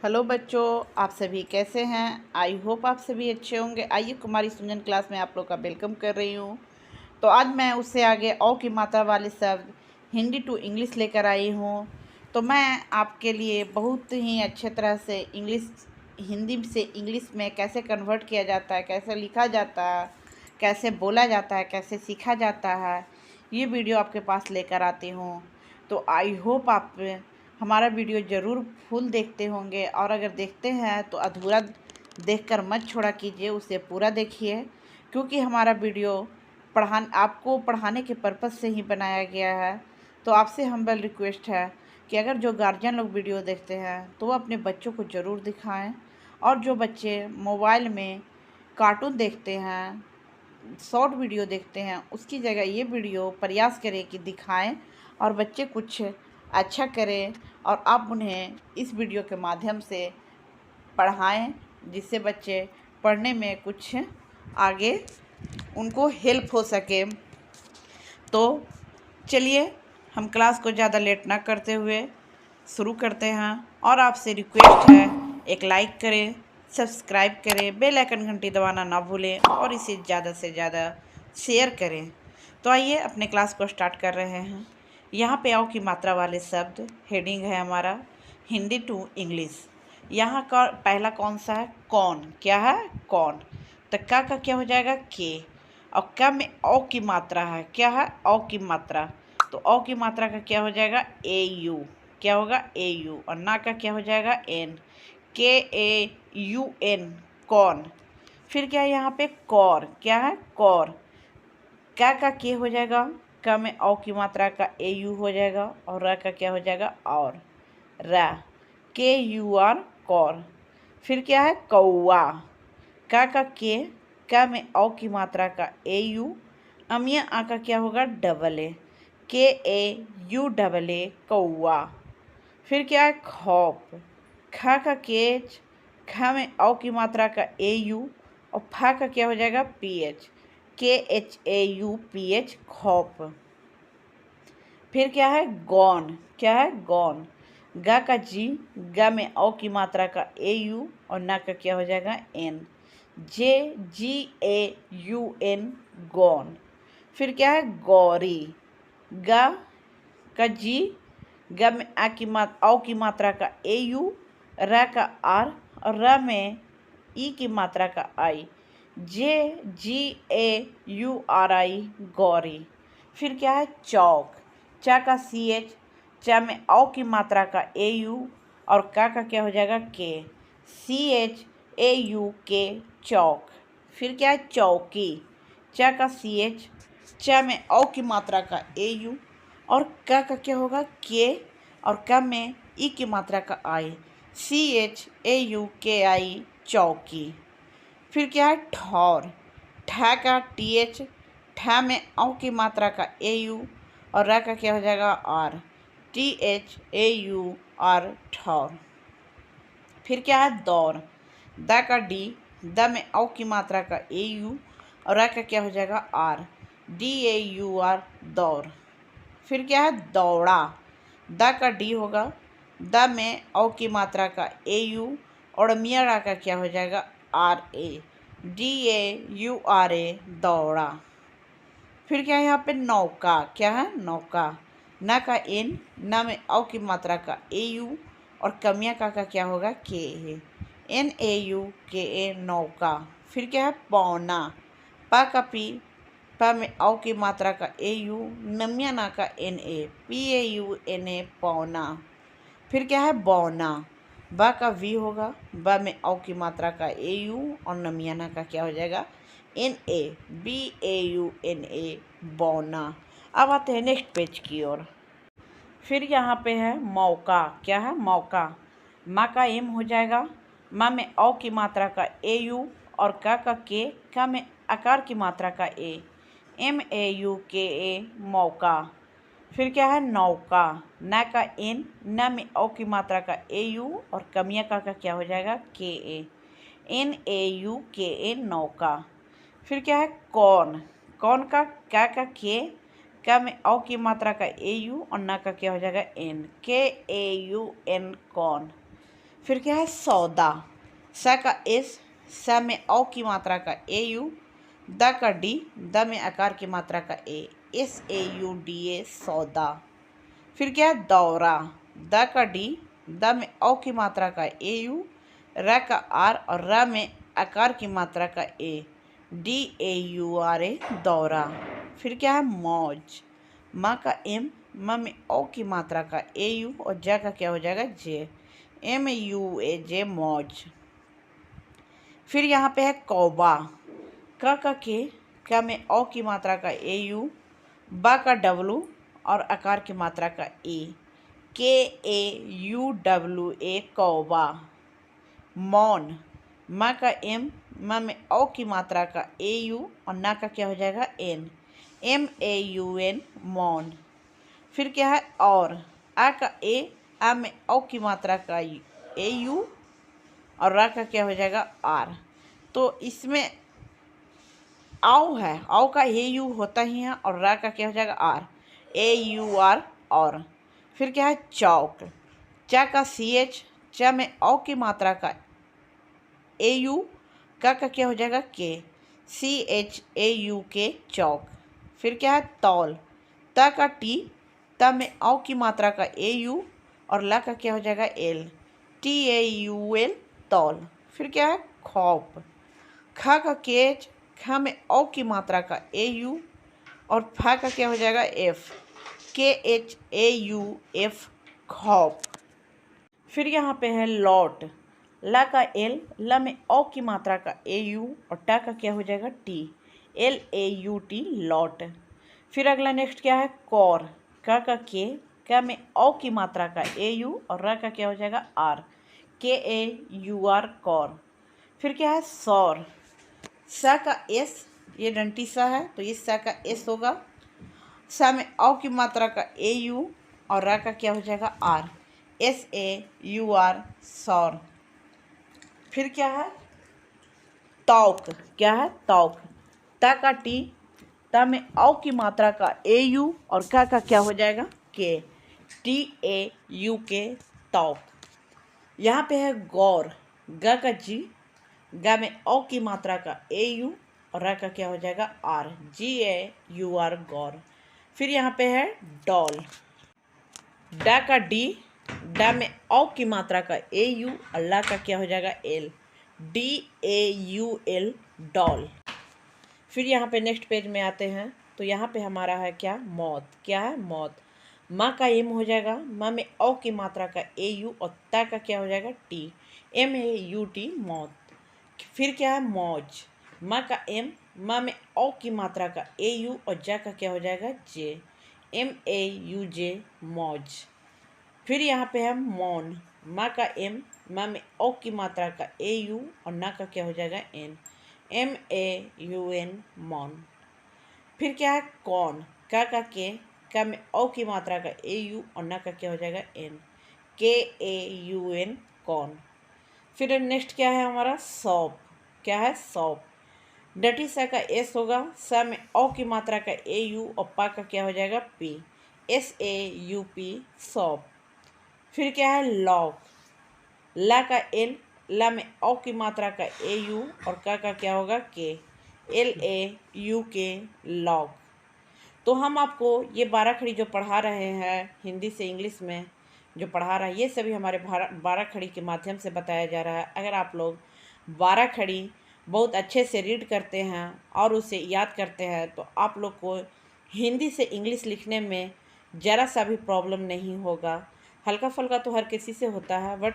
Hello बच्चों, आप सभी कैसे हैं। आई होप आप सभी अच्छे होंगे। आइए कुमारी सुमन क्लास में आप लोग का वेलकम कर रही हूँ। तो आज मैं उससे आगे औ की मात्रा वाले शब्द हिंदी टू इंग्लिश लेकर आई हूँ। तो मैं आपके लिए बहुत ही अच्छे तरह से हिंदी से इंग्लिश में कैसे कन्वर्ट किया जाता है, कैसे लिखा जाता है, कैसे बोला जाता है, कैसे सीखा जाता है, ये वीडियो आपके पास लेकर आती हूँ। तो आई होप आप हमारा वीडियो ज़रूर फुल देखते होंगे, और अगर देखते हैं तो अधूरा देखकर मत छोड़ा कीजिए, उसे पूरा देखिए, क्योंकि हमारा वीडियो आपको पढ़ाने के पर्पज़ से ही बनाया गया है। तो आपसे हम्बल रिक्वेस्ट है कि अगर जो गार्जियन लोग वीडियो देखते हैं तो वो अपने बच्चों को ज़रूर दिखाएं, और जो बच्चे मोबाइल में कार्टून देखते हैं, शॉर्ट वीडियो देखते हैं, उसकी जगह ये वीडियो प्रयास करें कि दिखाएं और बच्चे कुछ अच्छा करें, और आप उन्हें इस वीडियो के माध्यम से पढ़ाएं, जिससे बच्चे पढ़ने में कुछ आगे उनको हेल्प हो सके। तो चलिए हम क्लास को ज़्यादा लेट ना करते हुए शुरू करते हैं, और आपसे रिक्वेस्ट है एक लाइक करें, सब्सक्राइब करें, बेल आइकन घंटी दबाना ना भूलें, और इसे ज़्यादा से ज़्यादा शेयर करें। तो आइए अपने क्लास को स्टार्ट कर रहे हैं। यहाँ पे आओ की मात्रा वाले शब्द हेडिंग है हमारा हिंदी टू इंग्लिश। यहाँ का पहला कौन सा है? कौन। क्या है? कौन। तो का क्या हो जाएगा? के। और का में औ की मात्रा है। क्या है? औ की मात्रा। तो औ की मात्रा का क्या हो जाएगा? ए यू। क्या होगा? ए यू। और ना का क्या हो जाएगा? एन। के ए यू एन, कौन। फिर क्या है यहाँ पे? कौर। क्या है? कौर। का के हो जाएगा? का में औ की मात्रा का ए यू हो जाएगा, और रा का क्या हो जाएगा? और। रा। के यू आर, कौर। फिर क्या है? कौआ। का के, का में औ की मात्रा का ए यू, अमिया आ का क्या होगा? Double A. के ए यू डबल ए, कौआ। फिर क्या है? खौफ। खा का केच, खा में औ की मात्रा का ए यू, और फा का क्या हो जाएगा? P H. K H A U P H, खौफ। फिर क्या है? गौन। क्या है? गौन। गा का जी, गा में औ की मात्रा का ए यू, और ना का क्या हो जाएगा? N. J G A U N, गौन। फिर क्या है? गौरी। गा का जी, गा में औ की मात्रा का ए यू, रा का आर, और रा में ई की मात्रा का आई। जे जी ए यू आर आई, गौरी। फिर क्या है? चौक। चा का सी एच, चा में औ की मात्रा का ए यू, और का क्या हो जाएगा? के। सी एच ए यू के, चौक। फिर क्या है? चौकी। चा का सी एच, चा में औ की मात्रा का ए यू, और का क्या होगा? के, और का में ई की मात्रा का आई। सी एच ए यू के आई, चौकी। फिर क्या है? ठौर। ठा का टी एच, ठा में औ की मात्रा का ए यू, और रा का क्या हो जाएगा? R. T H A U R, ठौर। फिर क्या है? दौर। द का डी, द में औ की मात्रा का ए यू, और रा का क्या हो जाएगा? R. D A U R, दौर। फिर क्या है? दौड़ा। द का डी होगा, द में औ की मात्रा का ए यू, और मिया रा का क्या हो जाएगा? R A. D A U R A, दौड़ा। फिर क्या है यहाँ पे? नौका। क्या है? नौका। न का एन, न में औ की मात्रा का ए यू, और कमिया का क्या होगा? के है। एन ए यू के ए, नौका। फिर क्या है? पौना। पा का पी, पा में औ की मात्रा का ए यू, नमिया ना का N A, P A U N A, पौना। फिर क्या है? बौना। बा का वी होगा, बा में औ की मात्रा का ए यू, और नमियाना का क्या हो जाएगा? N A, B A U N A, बौना। अब आते हैं नेक्स्ट पेज की ओर। फिर यहाँ पे है मौका। क्या है? मौका। माँ का एम हो जाएगा, माँ में औ की मात्रा का ए यू, और का के, का में आकार की मात्रा का ए, एम ए यू के ए, मौका। फिर क्या है? नौका। न का एन, न में औ की मात्रा का ए यू, और कमिया का क्या हो जाएगा? के ए। एन ए यू के ए, नौका। फिर क्या है? कौन। कौन का के, का में औ की मात्रा का ए यू, और ना का क्या हो जाएगा? एन। के ए यू एन, कौन। फिर क्या है सौदा, स का एस, स में औ की मात्रा का ए यू, द का डी, द में आकार की मात्रा का A, S A U D A सौदा। फिर क्या है दौरा, द का डी, द में औ की मात्रा का ए यू, र का आर और र में आकार की मात्रा का ए, डी ए यू आर ए दौरा। फिर क्या है मौज, म का एम, म में ओ की मात्रा का ए यू और ज का क्या हो जाएगा जे, एम यू ए जे मौज। फिर यहाँ पे है कौवा, क का के, क में ओ की मात्रा का ए यू, ब का डब्लू और आकार की मात्रा का ए, के ए यू डब्लू ए कौवा। मौन, म का एम, म में ओ की मात्रा का ए यू और ना का क्या हो जाएगा N, M A U N मौन। फिर क्या है और, आ का ए, आ में ओ की मात्रा का ए यू और रा का क्या हो जाएगा आर। तो इसमें आओ है, आओ का ए यू होता ही है और रा का क्या हो जाएगा आर, ए यू आर और। फिर क्या है चौक, च का सी एच, च में ओ की मात्रा का ए यू, का क्या हो जाएगा के, सी एच ए यू के चौक। फिर क्या है तौल, त का टी, त में औ की मात्रा का ए यू और ला का क्या हो जाएगा L, T A U L तौल। फिर क्या है खौफ, ख का केच, ख में ओ की मात्रा का ए यू और फा का क्या हो जाएगा एफ, के एच ए यू एफ खौफ। फिर यहाँ पे है लौट, ला का एल, ला में ओ की मात्रा का ए यू और टा का क्या हो जाएगा T, L A U T लौट। फिर अगला नेक्स्ट क्या है कौर, का के, का में ओ की मात्रा का ए यू और रा का क्या हो जाएगा आर, के ए यू आर कौर। फिर क्या है सौर, सा का एस, ये डंटी सा है तो ये सा का एस होगा, सा में ओ की मात्रा का ए यू और रा का क्या हो जाएगा R, S A U R सौर। फिर क्या है तौक, क्या है तौक, ता का टी, ता में औ की मात्रा का ए यू और का क्या हो जाएगा के, टी ए यू के तौक। यहाँ पे है गौर, ग का जी, ग में ओ की मात्रा का ए यू और रा का क्या हो जाएगा R, G A U R गौर। फिर यहाँ पे है डॉल, डा का डी, डा में ओ की मात्रा का ए यू और ला का क्या हो जाएगा L, D A U L doll. फिर यहाँ पे नेक्स्ट पेज में आते हैं तो यहाँ पे हमारा है क्या मौत, क्या है मौत, माँ का एम हो जाएगा, माँ में ओ की मात्रा का ए यू और ता का क्या हो जाएगा T, M A U T मौत। फिर क्या है मौज, माँ का एम, माँ में ओ की मात्रा का ए यू और जा का क्या हो जाएगा जे, एम ए यू जे मौज। फिर यहाँ पे है मौन, माँ का एम, माँ में ओ की मात्रा का ए यू और ना का क्या हो जाएगा N, M A U N मौन। फिर क्या है कौन, का के, का में ओ की मात्रा का ए यू और ना का क्या हो जाएगा एन, के ए यू एन कौन। फिर नेक्स्ट क्या है हमारा सौंप, क्या है सौंप, डटी सा का एस होगा, सा में ओ की मात्रा का ए यू और पा का क्या हो जाएगा P, S A U P सौंप। फिर क्या है लौक, ला का एल, ला में ओ की मात्रा का ए यू और का क्या होगा के, एल ए यू के लौक। तो हम आपको ये 12 खड़ी जो पढ़ा रहे हैं हिंदी से इंग्लिश में जो पढ़ा रहा है ये सभी हमारे 12 खड़ी के माध्यम से बताया जा रहा है। अगर आप लोग 12 खड़ी बहुत अच्छे से रीड करते हैं और उसे याद करते हैं तो आप लोग को हिंदी से इंग्लिश लिखने में ज़रा सा भी प्रॉब्लम नहीं होगा। हल्का फुल्का तो हर किसी से होता है, बट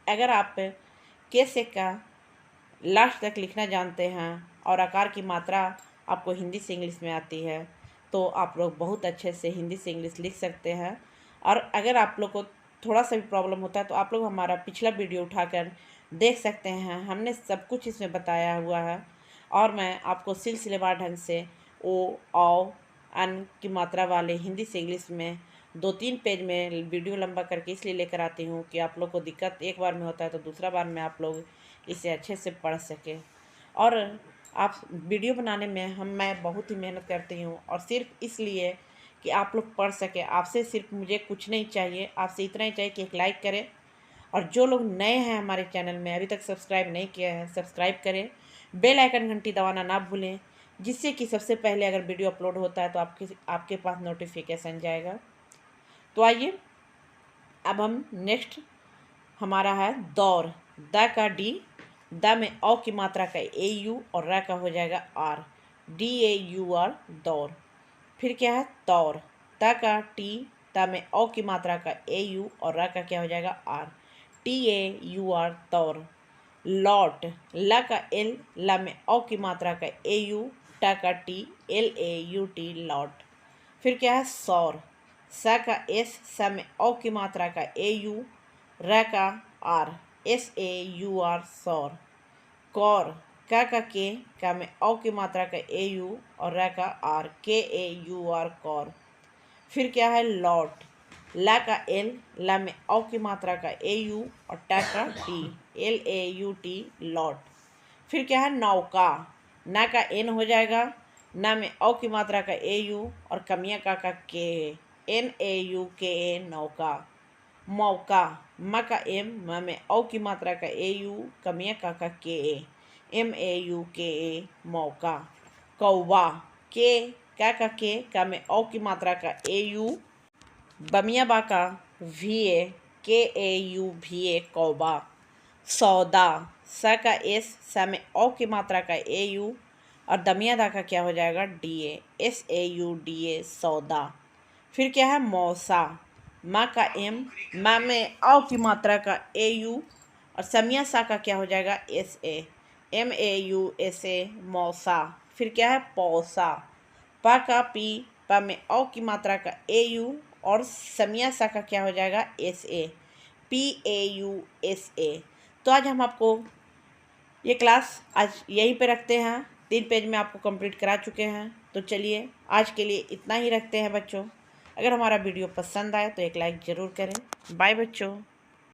अगर आप के से का लास्ट तक लिखना जानते हैं और आकार की मात्रा आपको हिंदी से इंग्लिश में आती है तो आप लोग बहुत अच्छे से हिंदी से इंग्लिश लिख सकते हैं। और अगर आप लोग को थोड़ा सा भी प्रॉब्लम होता है तो आप लोग हमारा पिछला वीडियो उठाकर देख सकते हैं, हमने सब कुछ इसमें बताया हुआ है। और मैं आपको सिलसिलेवार ढंग से ओ औ अन की मात्रा वाले हिंदी से इंग्लिश में 2-3 पेज में वीडियो लंबा करके इसलिए लेकर आती हूँ कि आप लोग को दिक्कत एक बार में होता है तो दूसरा बार में आप लोग इसे अच्छे से पढ़ सकें। और आप वीडियो बनाने में मैं बहुत ही मेहनत करती हूँ और सिर्फ इसलिए कि आप लोग पढ़ सकें। आपसे सिर्फ मुझे कुछ नहीं चाहिए, आपसे इतना ही चाहिए कि एक लाइक करें और जो लोग नए हैं हमारे चैनल में, अभी तक सब्सक्राइब नहीं किया है, सब्सक्राइब करें, बेल आइकन घंटी दबाना ना भूलें, जिससे कि सबसे पहले अगर वीडियो अपलोड होता है तो आपके पास नोटिफिकेशन जाएगा। तो आइए अब हम नेक्स्ट हमारा है दौर। द का डी, द में औ की मात्रा का ए यू और र का हो जाएगा R, D A U R, दौर। फिर क्या है तौर। त का टी, त में औ की मात्रा का ए यू और र का क्या हो जाएगा R, T A U R, तौर। लौट। ल का एल, ल में औ की मात्रा का ए यू, ट का T, L A U T, लौट। फिर क्या है सौर। स का एस, स में औ की मात्रा का ए यू, र का R, S A U R, सौर। कौर। का के, का में औ की मात्रा का ए यू और र का आर, के ए यू आर, कौर। फिर क्या है लौट। ला का एल, ला में औ की मात्रा का ए यू और ट का T, L A U T, लौट। फिर क्या है नौका। ना का एन हो जाएगा, ना में औ की मात्रा का ए यू और कमिया का के, एन ए यू के ए, नौका। मौका। म का एम, म में औ की मात्रा का ए यू, कमिया का के ए, एम ए यू के ए, मौका। कौवा। के, का में औ की मात्रा का ए यू, बमिया बा का वी ए, के ए यू भी ए, कौवा। सौदा। स का एस, स में औ की मात्रा का ए यू और दमिया दा का क्या हो जाएगा D A, S A U D A, सौदा। फिर क्या है मौसा। माँ का एम, माँ में औ की मात्रा का ए यू और समिया सा का क्या हो जाएगा S A, M A U S A, मौसा। फिर क्या है पौसा। पा का पी, पा में औ की मात्रा का ए यू और समिया सा का क्या हो जाएगा S A, P A U S ए। तो आज हम आपको ये क्लास आज यहीं पे रखते हैं, 3 पेज में आपको कंप्लीट करा चुके हैं। तो चलिए आज के लिए इतना ही रखते हैं बच्चों। अगर हमारा वीडियो पसंद आए तो एक लाइक ज़रूर करें। बाय बच्चों।